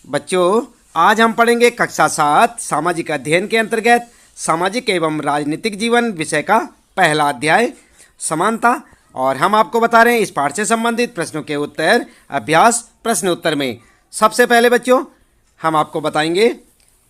बच्चों, आज हम पढ़ेंगे कक्षा 7 सामाजिक अध्ययन के अंतर्गत सामाजिक एवं राजनीतिक जीवन विषय का पहला अध्याय समानता। और हम आपको बता रहे हैं इस पाठ से संबंधित प्रश्नों के उत्तर अभ्यास प्रश्न उत्तर में। सबसे पहले बच्चों हम आपको बताएंगे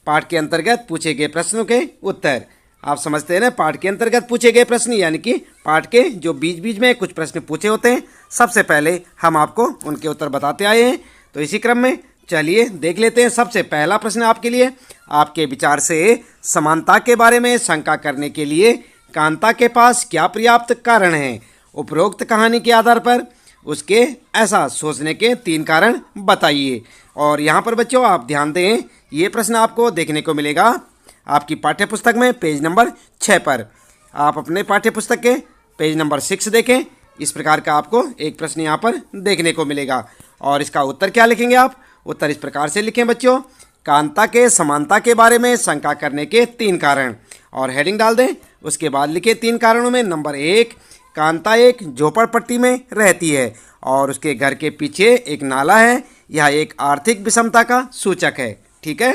पाठ के अंतर्गत पूछे गए प्रश्नों के उत्तर। आप समझते हैं ना, पाठ के अंतर्गत पूछे गए प्रश्न यानी कि पाठ के जो बीच बीच में कुछ प्रश्न पूछे होते हैं, सबसे पहले हम आपको उनके उत्तर बताते आए हैं। तो इसी क्रम में चलिए देख लेते हैं। सबसे पहला प्रश्न आपके लिए, आपके विचार से समानता के बारे में शंका करने के लिए कांता के पास क्या पर्याप्त कारण हैं? उपरोक्त कहानी के आधार पर उसके ऐसा सोचने के 3 कारण बताइए। और यहाँ पर बच्चों आप ध्यान दें, ये प्रश्न आपको देखने को मिलेगा आपकी पाठ्य पुस्तक में पेज नंबर 6 पर। आप अपने पाठ्य पुस्तक के पेज नंबर 6 देखें। इस प्रकार का आपको एक प्रश्न यहाँ पर देखने को मिलेगा और इसका उत्तर क्या लिखेंगे आप? उत्तर इस प्रकार से लिखें बच्चों, कांता के समानता के बारे में शंका करने के 3 कारण, और हेडिंग डाल दें। उसके बाद लिखे 3 कारणों में नंबर 1, कांता एक झोपड़पट्टी में रहती है और उसके घर के पीछे एक नाला है। यह एक आर्थिक विषमता का सूचक है। ठीक है।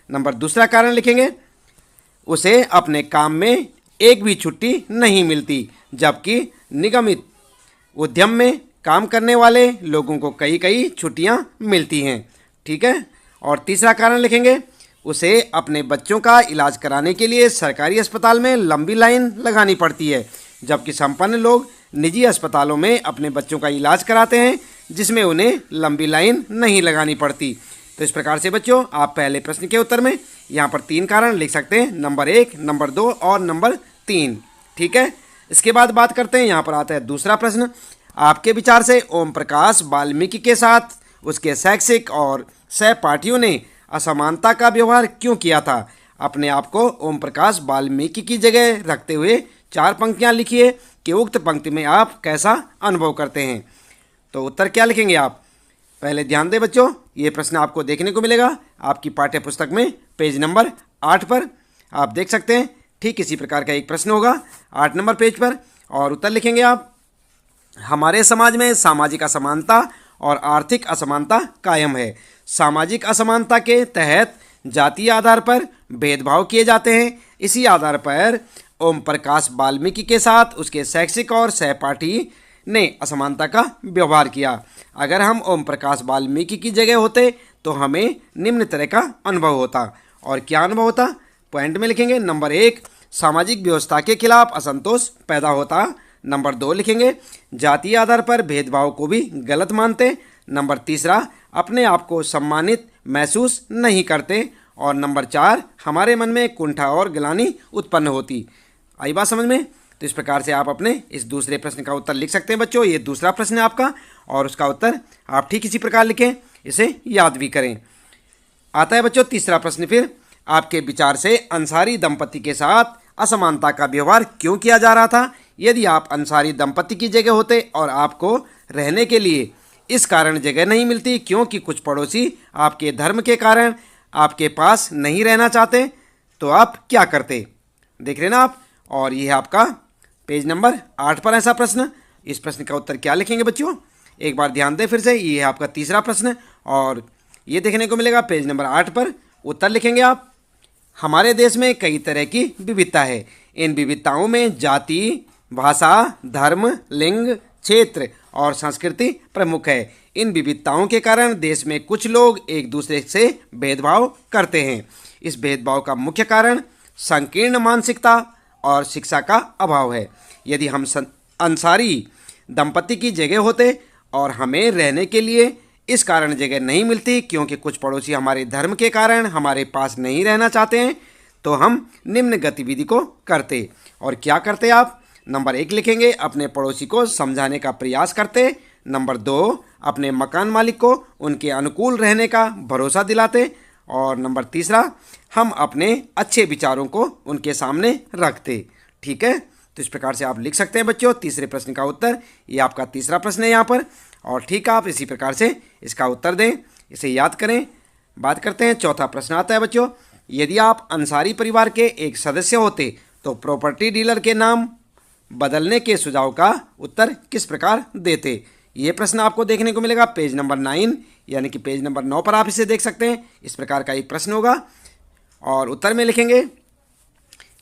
नंबर दूसरा कारण लिखेंगे, उसे अपने काम में एक भी छुट्टी नहीं मिलती, जबकि निगमित उद्यम में काम करने वाले लोगों को कई कई छुट्टियां मिलती हैं। ठीक है। और तीसरा कारण लिखेंगे, उसे अपने बच्चों का इलाज कराने के लिए सरकारी अस्पताल में लंबी लाइन लगानी पड़ती है, जबकि संपन्न लोग निजी अस्पतालों में अपने बच्चों का इलाज कराते हैं, जिसमें उन्हें लंबी लाइन नहीं लगानी पड़ती। तो इस प्रकार से बच्चों आप पहले प्रश्न के उत्तर में यहाँ पर 3 कारण लिख सकते हैं, नंबर 1, नंबर 2 और नंबर 3। ठीक है। इसके बाद बात करते हैं, यहाँ पर आता है दूसरा प्रश्न। आपके विचार से ओम प्रकाश वाल्मीकि के साथ उसके शैक्षिक और सहपाठियों ने असमानता का व्यवहार क्यों किया था? अपने आप को ओम प्रकाश वाल्मीकि की जगह रखते हुए 4 पंक्तियाँ लिखिए कि उक्त पंक्ति में आप कैसा अनुभव करते हैं। तो उत्तर क्या लिखेंगे आप? पहले ध्यान दें बच्चों, ये प्रश्न आपको देखने को मिलेगा आपकी पाठ्य पुस्तक में पेज नंबर 8 पर। आप देख सकते हैं ठीक इसी प्रकार का एक प्रश्न होगा 8 नंबर पेज पर, और उत्तर लिखेंगे आप, हमारे समाज में सामाजिक असमानता और आर्थिक असमानता कायम है। सामाजिक असमानता के तहत जातीय आधार पर भेदभाव किए जाते हैं। इसी आधार पर ओम प्रकाश वाल्मीकि के साथ उसके शैक्षिक और सहपाठी ने असमानता का व्यवहार किया। अगर हम ओम प्रकाश वाल्मीकि की जगह होते तो हमें निम्न तरह का अनुभव होता। और क्या अनुभव होता? पॉइंट में लिखेंगे, नंबर 1, सामाजिक व्यवस्था के खिलाफ असंतोष पैदा होता। नंबर 2 लिखेंगे, जातीय आधार पर भेदभाव को भी गलत मानते। नंबर 3, अपने आप को सम्मानित महसूस नहीं करते। और नंबर 4, हमारे मन में कुंठा और ग्लानि उत्पन्न होती। आई बात समझ में? तो इस प्रकार से आप अपने इस दूसरे प्रश्न का उत्तर लिख सकते हैं बच्चों। ये दूसरा प्रश्न है आपका और उसका उत्तर आप ठीक इसी प्रकार लिखें, इसे याद भी करें। आता है बच्चों तीसरा प्रश्न फिर, आपके विचार से अंसारी दंपति के साथ असमानता का व्यवहार क्यों किया जा रहा था? यदि आप अंसारी दंपति की जगह होते और आपको रहने के लिए इस कारण जगह नहीं मिलती क्योंकि कुछ पड़ोसी आपके धर्म के कारण आपके पास नहीं रहना चाहते, तो आप क्या करते? देख रहे ना आप। और ये है आपका पेज नंबर 8 पर ऐसा प्रश्न। इस प्रश्न का उत्तर क्या लिखेंगे बच्चों? एक बार ध्यान दें फिर से, ये है आपका तीसरा प्रश्न और ये देखने को मिलेगा पेज नंबर 8 पर। उत्तर लिखेंगे आप, हमारे देश में कई तरह की विविधता है। इन विविधताओं में जाति, भाषा, धर्म, लिंग, क्षेत्र और संस्कृति प्रमुख है। इन विविधताओं के कारण देश में कुछ लोग एक दूसरे से भेदभाव करते हैं। इस भेदभाव का मुख्य कारण संकीर्ण मानसिकता और शिक्षा का अभाव है। यदि हम अंसारी दंपति की जगह होते और हमें रहने के लिए इस कारण जगह नहीं मिलती क्योंकि कुछ पड़ोसी हमारे धर्म के कारण हमारे पास नहीं रहना चाहते हैं, तो हम निम्न गतिविधि को करते। और क्या करते आप? नंबर 1 लिखेंगे, अपने पड़ोसी को समझाने का प्रयास करते। नंबर 2, अपने मकान मालिक को उनके अनुकूल रहने का भरोसा दिलाते। और नंबर 3, हम अपने अच्छे विचारों को उनके सामने रखते। ठीक है। तो इस प्रकार से आप लिख सकते हैं बच्चों तीसरे प्रश्न का उत्तर। ये आपका तीसरा प्रश्न है यहाँ पर, और ठीक है आप इसी प्रकार से इसका उत्तर दें, इसे याद करें। बात करते हैं चौथा प्रश्न आता है बच्चों, यदि आप अंसारी परिवार के एक सदस्य होते तो प्रॉपर्टी डीलर के नाम बदलने के सुझाव का उत्तर किस प्रकार देते? ये प्रश्न आपको देखने को मिलेगा पेज नंबर 9। यानी कि पेज नंबर 9 पर आप इसे देख सकते हैं। इस प्रकार का एक प्रश्न होगा और उत्तर में लिखेंगे,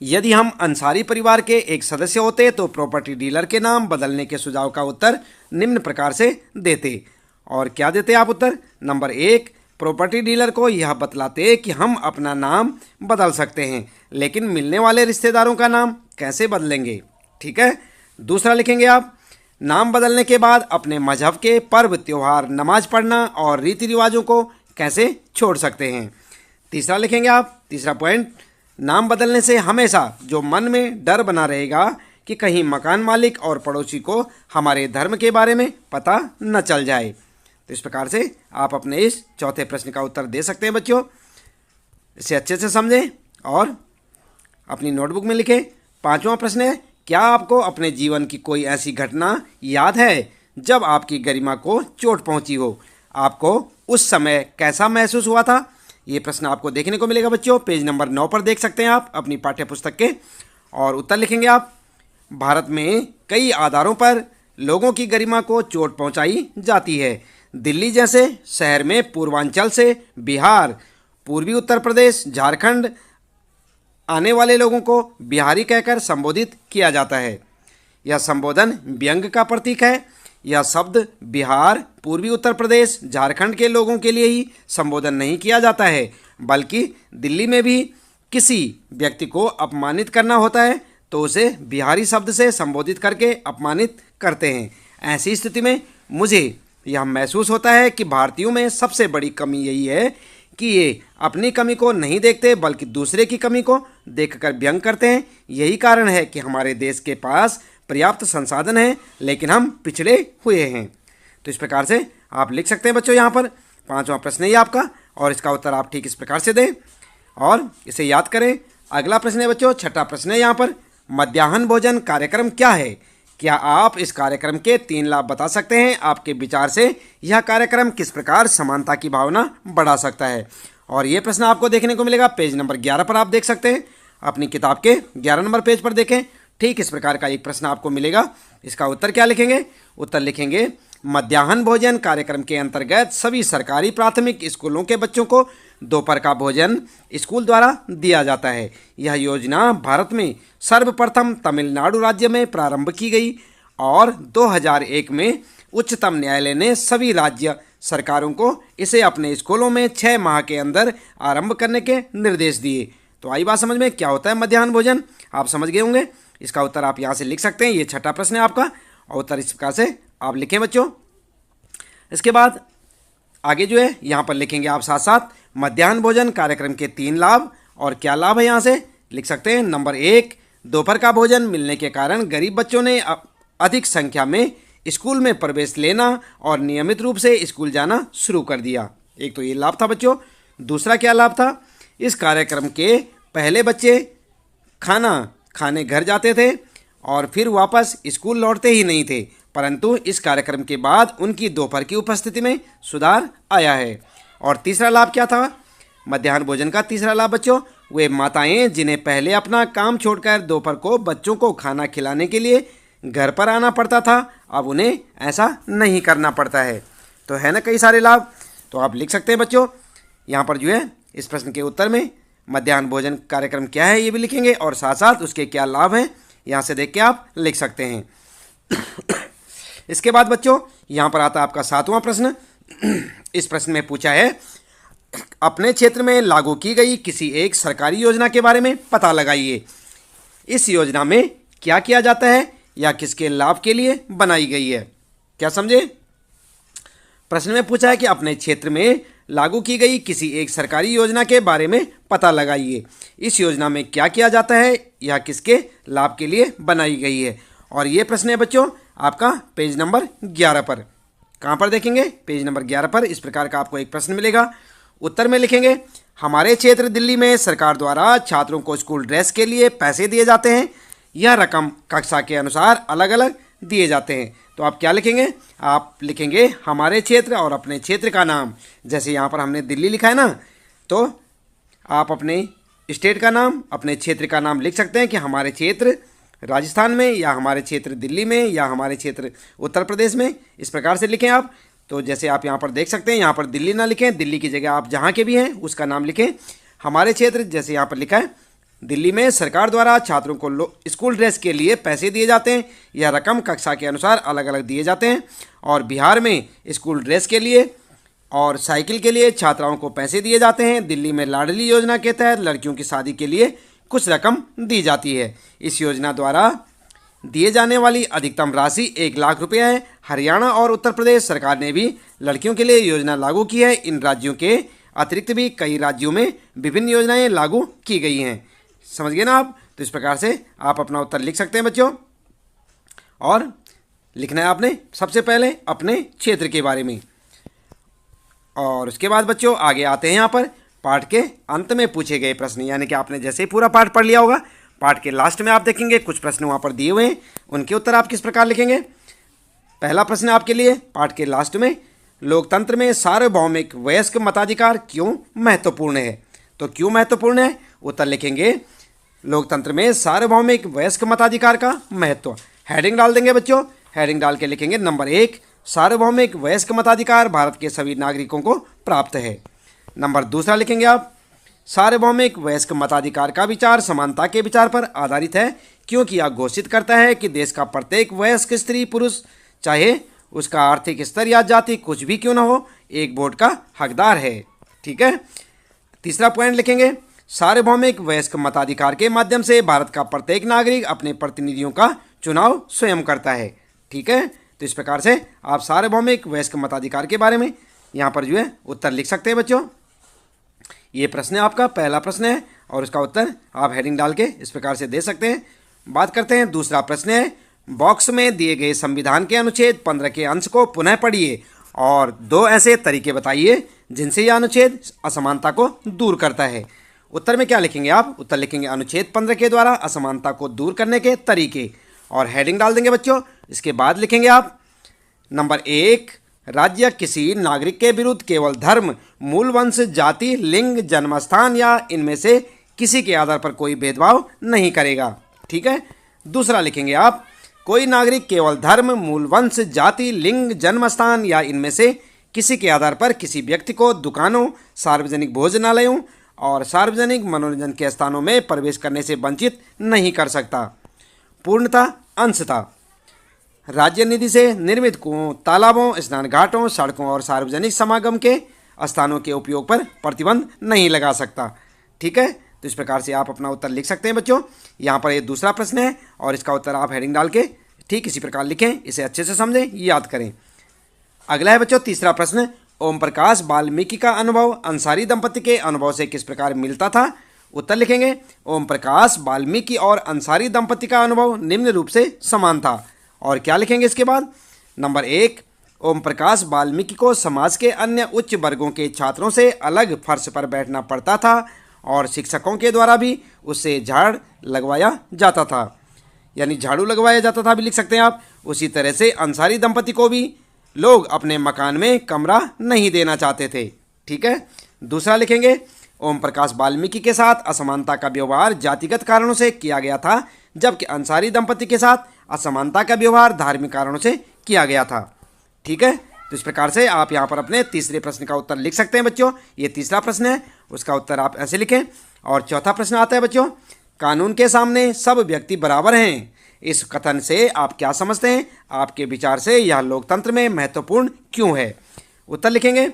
यदि हम अंसारी परिवार के एक सदस्य होते तो प्रॉपर्टी डीलर के नाम बदलने के सुझाव का उत्तर निम्न प्रकार से देते। और क्या देते आप उत्तर? नंबर 1, प्रॉपर्टी डीलर को यह बतलाते कि हम अपना नाम बदल सकते हैं, लेकिन मिलने वाले रिश्तेदारों का नाम कैसे बदलेंगे। ठीक है। दूसरा लिखेंगे आप, नाम बदलने के बाद अपने मजहब के पर्व त्योहार, नमाज पढ़ना और रीति रिवाजों को कैसे छोड़ सकते हैं। तीसरा लिखेंगे आप, तीसरा पॉइंट, नाम बदलने से हमेशा जो मन में डर बना रहेगा कि कहीं मकान मालिक और पड़ोसी को हमारे धर्म के बारे में पता न चल जाए। तो इस प्रकार से आप अपने इस चौथे प्रश्न का उत्तर दे सकते हैं बच्चों। इसे अच्छे से समझें और अपनी नोटबुक में लिखें। पांचवा प्रश्न है, क्या आपको अपने जीवन की कोई ऐसी घटना याद है जब आपकी गरिमा को चोट पहुंची हो? आपको उस समय कैसा महसूस हुआ था? ये प्रश्न आपको देखने को मिलेगा बच्चों, पेज नंबर 9 पर देख सकते हैं आप अपनी पाठ्य पुस्तक के। और उत्तर लिखेंगे आप, भारत में कई आधारों पर लोगों की गरिमा को चोट पहुंचाई जाती है। दिल्ली जैसे शहर में पूर्वांचल से बिहार, पूर्वी उत्तर प्रदेश, झारखंड आने वाले लोगों को बिहारी कहकर संबोधित किया जाता है। यह संबोधन व्यंग का प्रतीक है। यह शब्द बिहार, पूर्वी उत्तर प्रदेश, झारखंड के लोगों के लिए ही संबोधन नहीं किया जाता है, बल्कि दिल्ली में भी किसी व्यक्ति को अपमानित करना होता है तो उसे बिहारी शब्द से संबोधित करके अपमानित करते हैं। ऐसी स्थिति में मुझे यह महसूस होता है कि भारतीयों में सबसे बड़ी कमी यही है कि ये अपनी कमी को नहीं देखते बल्कि दूसरे की कमी को देखकर व्यंग करते हैं। यही कारण है कि हमारे देश के पास पर्याप्त संसाधन है लेकिन हम पिछड़े हुए हैं। तो इस प्रकार से आप लिख सकते हैं बच्चों। यहाँ पर पांचवा प्रश्न है आपका और इसका उत्तर आप ठीक इस प्रकार से दें और इसे याद करें। अगला प्रश्न है बच्चों, छठा प्रश्न है यहाँ पर, मध्याह्न भोजन कार्यक्रम क्या है? क्या आप इस कार्यक्रम के 3 लाभ बता सकते हैं? आपके विचार से यह कार्यक्रम किस प्रकार समानता की भावना बढ़ा सकता है? और ये प्रश्न आपको देखने को मिलेगा पेज नंबर 11 पर, आप देख सकते हैं अपनी किताब के 11 नंबर पेज पर देखें। ठीक इस प्रकार का एक प्रश्न आपको मिलेगा। इसका उत्तर क्या लिखेंगे? उत्तर लिखेंगे, मध्याह्न भोजन कार्यक्रम के अंतर्गत सभी सरकारी प्राथमिक स्कूलों के बच्चों को दोपहर का भोजन स्कूल द्वारा दिया जाता है। यह योजना भारत में सर्वप्रथम तमिलनाडु राज्य में प्रारंभ की गई और 2001 में उच्चतम न्यायालय ने सभी राज्य सरकारों को इसे अपने स्कूलों में 6 माह के अंदर आरंभ करने के निर्देश दिए। तो आई बात समझ में, क्या होता है मध्याह्न भोजन? आप समझ गए होंगे। इसका उत्तर आप यहाँ से लिख सकते हैं। ये छठा प्रश्न है आपका और उत्तर इस प्रकार से आप लिखें बच्चों। इसके बाद आगे जो है यहाँ पर लिखेंगे आप साथ साथ मध्याह्न भोजन कार्यक्रम के 3 लाभ। और क्या लाभ है यहाँ से लिख सकते हैं। नंबर 1, दोपहर का भोजन मिलने के कारण गरीब बच्चों ने अधिक संख्या में स्कूल में प्रवेश लेना और नियमित रूप से स्कूल जाना शुरू कर दिया। एक तो ये लाभ था बच्चों। दूसरा क्या लाभ था? इस कार्यक्रम के पहले बच्चे खाना खाने घर जाते थे और फिर वापस स्कूल लौटते ही नहीं थे, परंतु इस कार्यक्रम के बाद उनकी दोपहर की उपस्थिति में सुधार आया है। और तीसरा लाभ क्या था मध्याह्न भोजन का? तीसरा लाभ बच्चों, वे माताएं जिन्हें पहले अपना काम छोड़कर दोपहर को बच्चों को खाना खिलाने के लिए घर पर आना पड़ता था, अब उन्हें ऐसा नहीं करना पड़ता है। तो है ना कई सारे लाभ। तो आप लिख सकते हैं बच्चों यहाँ पर जो है इस प्रश्न के उत्तर में मध्याह्न भोजन कार्यक्रम क्या है ये भी लिखेंगे और साथ साथ उसके क्या लाभ हैं यहाँ से देख के आप लिख सकते हैं। इसके बाद बच्चों यहाँ पर आता है आपका 7वां प्रश्न। इस प्रश्न में पूछा है, अपने क्षेत्र में लागू की गई किसी एक सरकारी योजना के बारे में पता लगाइए। इस योजना में क्या किया जाता है या किसके लाभ के लिए बनाई गई है? क्या समझे? प्रश्न में पूछा है कि अपने क्षेत्र में लागू की गई किसी एक सरकारी योजना के बारे में पता लगाइए। इस योजना में क्या किया जाता है या किसके लाभ के लिए बनाई गई है? और ये प्रश्न है बच्चों आपका पेज नंबर 11 पर। कहाँ पर देखेंगे? पेज नंबर 11 पर इस प्रकार का आपको एक प्रश्न मिलेगा। उत्तर में लिखेंगे, हमारे क्षेत्र दिल्ली में सरकार द्वारा छात्रों को स्कूल ड्रेस के लिए पैसे दिए जाते हैं। यह रकम कक्षा के अनुसार अलग अलग दिए जाते हैं। तो आप क्या लिखेंगे? आप लिखेंगे हमारे क्षेत्र और अपने क्षेत्र का नाम। जैसे यहाँ पर हमने दिल्ली लिखा है ना, तो आप अपने स्टेट का नाम, अपने क्षेत्र का नाम लिख सकते हैं कि हमारे क्षेत्र राजस्थान में या हमारे क्षेत्र दिल्ली में या हमारे क्षेत्र उत्तर प्रदेश में। इस प्रकार से लिखें आप। तो जैसे आप यहाँ पर देख सकते हैं, यहाँ पर दिल्ली ना लिखें, दिल्ली की जगह आप जहाँ के भी हैं उसका नाम लिखें। हमारे क्षेत्र, जैसे यहाँ पर लिखा है, दिल्ली में सरकार द्वारा छात्रों को स्कूल ड्रेस के लिए पैसे दिए जाते हैं। यह रकम कक्षा के अनुसार अलग अलग दिए जाते हैं। और बिहार में स्कूल ड्रेस के लिए और साइकिल के लिए छात्राओं को पैसे दिए जाते हैं। दिल्ली में लाडली योजना के तहत लड़कियों की शादी के लिए कुछ रकम दी जाती है। इस योजना द्वारा दिए जाने वाली अधिकतम राशि 1 लाख रुपये है। हरियाणा और उत्तर प्रदेश सरकार ने भी लड़कियों के लिए योजना लागू की है। इन राज्यों के अतिरिक्त भी कई राज्यों में विभिन्न योजनाएं लागू की गई हैं। समझ गए ना आप? तो इस प्रकार से आप अपना उत्तर लिख सकते हैं बच्चों। और लिखना है आपने सबसे पहले अपने क्षेत्र के बारे में। और उसके बाद बच्चों आगे आते हैं यहाँ पर पाठ के अंत में पूछे गए प्रश्न, यानी कि आपने जैसे ही पूरा पाठ पढ़ लिया होगा, पाठ के लास्ट में आप देखेंगे कुछ प्रश्न वहाँ पर दिए हुए हैं, उनके उत्तर आप किस प्रकार लिखेंगे। पहला प्रश्न आपके लिए पाठ के लास्ट में, लोकतंत्र में सार्वभौमिक वयस्क मताधिकार क्यों महत्वपूर्ण है? तो क्यों महत्वपूर्ण है, उत्तर लिखेंगे लोकतंत्र में सार्वभौमिक वयस्क मताधिकार का महत्व। हेडिंग डाल देंगे बच्चों, हेडिंग डाल के लिखेंगे नंबर 1, सार्वभौमिक वयस्क मताधिकार भारत के सभी नागरिकों को प्राप्त है। नंबर 2 लिखेंगे आप, सार्वभौमिक वयस्क मताधिकार का विचार समानता के विचार पर आधारित है, क्योंकि यह घोषित करता है कि देश का प्रत्येक वयस्क स्त्री पुरुष, चाहे उसका आर्थिक स्तर या जाति कुछ भी क्यों न हो, एक वोट का हकदार है। ठीक है। तीसरा पॉइंट लिखेंगे, सार्वभौमिक वयस्क मताधिकार के माध्यम से भारत का प्रत्येक नागरिक अपने प्रतिनिधियों का चुनाव स्वयं करता है। ठीक है। तो इस प्रकार से आप सार्वभौमिक वयस्क मताधिकार के बारे में यहाँ पर जो है उत्तर लिख सकते हैं बच्चों। ये प्रश्न आपका पहला प्रश्न है और उसका उत्तर आप हेडिंग डाल के इस प्रकार से दे सकते हैं। बात करते हैं दूसरा प्रश्न है, बॉक्स में दिए गए संविधान के अनुच्छेद 15 के अंश को पुनः पढ़िए और 2 ऐसे तरीके बताइए जिनसे यह अनुच्छेद असमानता को दूर करता है। उत्तर में क्या लिखेंगे आप? उत्तर लिखेंगे अनुच्छेद 15 के द्वारा असमानता को दूर करने के तरीके, और हेडिंग डाल देंगे बच्चों। इसके बाद लिखेंगे आप नंबर 1, राज्य किसी नागरिक के विरुद्ध केवल धर्म, मूल वंश, जाति, लिंग, जन्मस्थान या इनमें से किसी के आधार पर कोई भेदभाव नहीं करेगा। ठीक है। दूसरा लिखेंगे आप, कोई नागरिक केवल धर्म, मूल वंश, जाति, लिंग, जन्मस्थान या इनमें से किसी के आधार पर किसी व्यक्ति को दुकानों, सार्वजनिक भोजनालयों और सार्वजनिक मनोरंजन के स्थानों में प्रवेश करने से वंचित नहीं कर सकता। पूर्णता, अंशता, राज्य निधि से निर्मित कुओं, तालाबों, स्नान घाटों, सड़कों और सार्वजनिक समागम के स्थानों के उपयोग पर प्रतिबंध नहीं लगा सकता। ठीक है। तो इस प्रकार से आप अपना उत्तर लिख सकते हैं बच्चों। यहाँ पर ये दूसरा प्रश्न है और इसका उत्तर आप हेडिंग डाल के ठीक इसी प्रकार लिखें, इसे अच्छे से समझें, याद करें। अगला है बच्चों तीसरा प्रश्न, ओम प्रकाश वाल्मीकि का अनुभव अंसारी दंपति के अनुभव से किस प्रकार मिलता था? उत्तर लिखेंगे, ओम प्रकाश वाल्मीकि और अंसारी दंपति का अनुभव निम्न रूप से समान था। और क्या लिखेंगे इसके बाद? नंबर 1, ओम प्रकाश वाल्मीकि को समाज के अन्य उच्च वर्गों के छात्रों से अलग फर्श पर बैठना पड़ता था और शिक्षकों के द्वारा भी उससे झाड़ लगवाया जाता था, यानी झाड़ू लगवाया जाता था भी लिख सकते हैं आप। उसी तरह से अंसारी दंपति को भी लोग अपने मकान में कमरा नहीं देना चाहते थे। ठीक है। दूसरा लिखेंगे, ओम प्रकाश वाल्मीकि के साथ असमानता का व्यवहार जातिगत कारणों से किया गया था, जबकि अंसारी दंपति के साथ असमानता का व्यवहार धार्मिक कारणों से किया गया था। ठीक है। तो इस प्रकार से आप यहाँ पर अपने तीसरे प्रश्न का उत्तर लिख सकते हैं बच्चों। ये तीसरा प्रश्न है, उसका उत्तर आप ऐसे लिखें। और चौथा प्रश्न आता है बच्चों, कानून के सामने सब व्यक्ति बराबर हैं, इस कथन से आप क्या समझते हैं? आपके विचार से यह लोकतंत्र में महत्वपूर्ण क्यों है? उत्तर लिखेंगे,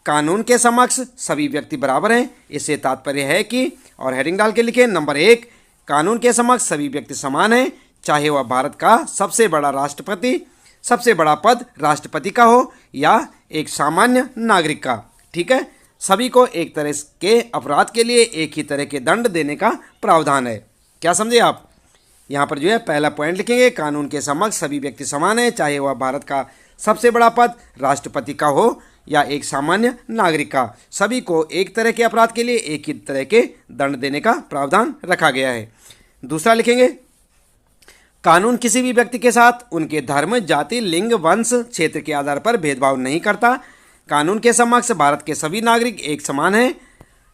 कानून के समक्ष सभी व्यक्ति बराबर हैं, इससे तात्पर्य है कि, और हेडिंग डाल के लिखें नंबर 1, कानून के समक्ष सभी व्यक्ति समान हैं, चाहे वह भारत का सबसे बड़ा पद राष्ट्रपति का हो या एक सामान्य नागरिक का। ठीक है। सभी को एक तरह के अपराध के लिए एक ही तरह के दंड देने का प्रावधान है। क्या समझे आप? यहाँ पर जो है पहला पॉइंट लिखेंगे, कानून के समक्ष सभी व्यक्ति समान हैं, चाहे वह भारत का सबसे बड़ा पद राष्ट्रपति का हो या एक सामान्य नागरिक का। सभी को एक तरह के अपराध के लिए एक ही तरह के दंड देने का प्रावधान रखा गया है। दूसरा लिखेंगे, कानून किसी भी व्यक्ति के साथ उनके धर्म, जाति, लिंग, वंश, क्षेत्र के आधार पर भेदभाव नहीं करता। कानून के समक्ष भारत के सभी नागरिक एक समान हैं।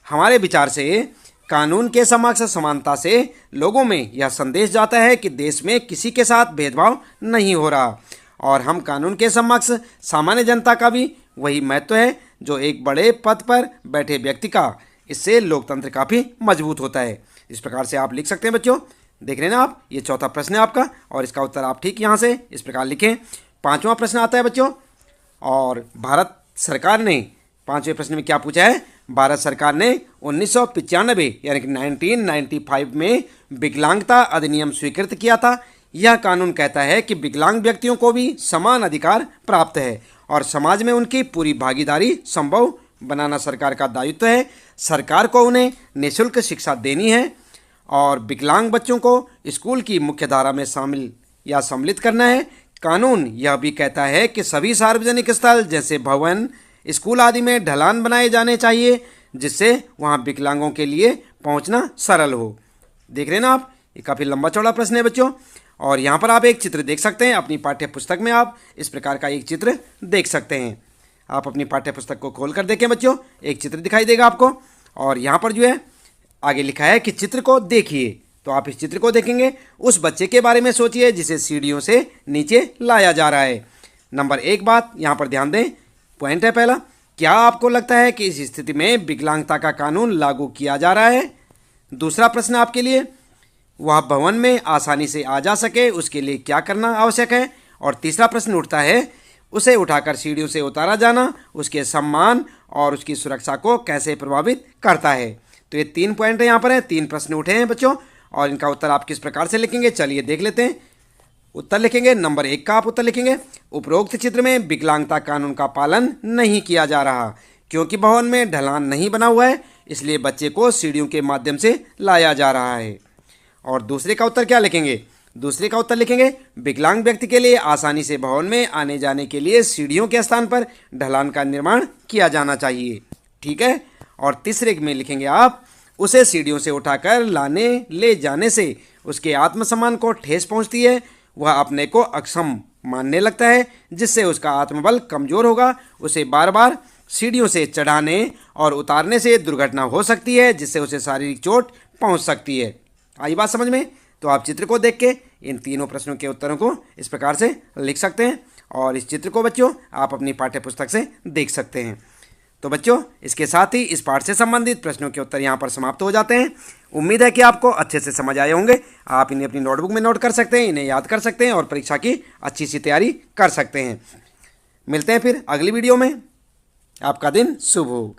हमारे विचार से कानून के समक्ष समानता से लोगों में यह संदेश जाता है कि देश में किसी के साथ भेदभाव नहीं हो रहा और हम कानून के समक्ष सामान्य जनता का भी वही महत्व है जो एक बड़े पद पर बैठे व्यक्ति का। इससे लोकतंत्र काफ़ी मजबूत होता है। इस प्रकार से आप लिख सकते हैं बच्चों। देख रहे हैं ना आप, ये चौथा प्रश्न है आपका और इसका उत्तर आप ठीक यहाँ से इस प्रकार लिखें। पांचवा प्रश्न आता है बच्चों, और भारत सरकार ने पांचवें प्रश्न में क्या पूछा है, भारत सरकार ने 1995 यानी कि 1995 में विकलांगता अधिनियम स्वीकृत किया था। यह कानून कहता है कि विकलांग व्यक्तियों को भी समान अधिकार प्राप्त है और समाज में उनकी पूरी भागीदारी संभव बनाना सरकार का दायित्व है। सरकार को उन्हें निःशुल्क शिक्षा देनी है और विकलांग बच्चों को स्कूल की मुख्य धारा में शामिल या सम्मिलित करना है। कानून यह भी कहता है कि सभी सार्वजनिक स्थल जैसे भवन, स्कूल आदि में ढलान बनाए जाने चाहिए जिससे वहां विकलांगों के लिए पहुंचना सरल हो। देख रहे हैं ना आप, ये काफ़ी लंबा चौड़ा प्रश्न है बच्चों। और यहाँ पर आप एक चित्र देख सकते हैं अपनी पाठ्य पुस्तक में, आप इस प्रकार का एक चित्र देख सकते हैं। आप अपनी पाठ्य पुस्तक को खोल कर देखें बच्चों, एक चित्र दिखाई देगा आपको और यहाँ पर जो है आगे लिखा है कि चित्र को देखिए। तो आप इस चित्र को देखेंगे, उस बच्चे के बारे में सोचिए जिसे सीढ़ियों से नीचे लाया जा रहा है। नंबर एक बात यहाँ पर ध्यान दें, पॉइंट है पहला, क्या आपको लगता है कि इस स्थिति में विकलांगता का कानून लागू किया जा रहा है? दूसरा प्रश्न आपके लिए, वह भवन में आसानी से आ जा सके उसके लिए क्या करना आवश्यक है? और तीसरा प्रश्न उठता है, उसे उठाकर सीढ़ियों से उतारा जाना उसके सम्मान और उसकी सुरक्षा को कैसे प्रभावित करता है? तो ये 3 पॉइंट यहाँ पर है, 3 प्रश्न उठे हैं बच्चों और इनका उत्तर आप किस प्रकार से लिखेंगे, चलिए देख लेते हैं। उत्तर लिखेंगे, नंबर 1 का आप उत्तर लिखेंगे, उपरोक्त चित्र में विकलांगता कानून का पालन नहीं किया जा रहा क्योंकि भवन में ढलान नहीं बना हुआ है, इसलिए बच्चे को सीढ़ियों के माध्यम से लाया जा रहा है। और दूसरे का उत्तर क्या लिखेंगे, दूसरे का उत्तर लिखेंगे, विकलांग व्यक्ति के लिए आसानी से भवन में आने जाने के लिए सीढ़ियों के स्थान पर ढलान का निर्माण किया जाना चाहिए। ठीक है। और तीसरे में लिखेंगे आप, उसे सीढ़ियों से उठाकर लाने ले जाने से उसके आत्मसम्मान को ठेस पहुंचती है, वह अपने को अक्षम मानने लगता है जिससे उसका आत्मबल कमजोर होगा, उसे बार बार सीढ़ियों से चढ़ाने और उतारने से दुर्घटना हो सकती है जिससे उसे शारीरिक चोट पहुंच सकती है। आई बात समझ में? तो आप चित्र को देख के इन तीनों प्रश्नों के उत्तरों को इस प्रकार से लिख सकते हैं और इस चित्र को बच्चों आप अपनी पाठ्य पुस्तक से देख सकते हैं। तो बच्चों इसके साथ ही इस पाठ से संबंधित प्रश्नों के उत्तर यहाँ पर समाप्त हो जाते हैं। उम्मीद है कि आपको अच्छे से समझ आए होंगे। आप इन्हें अपनी नोटबुक में नोट कर सकते हैं, इन्हें याद कर सकते हैं और परीक्षा की अच्छी सी तैयारी कर सकते हैं। मिलते हैं फिर अगली वीडियो में। आपका दिन शुभ हो।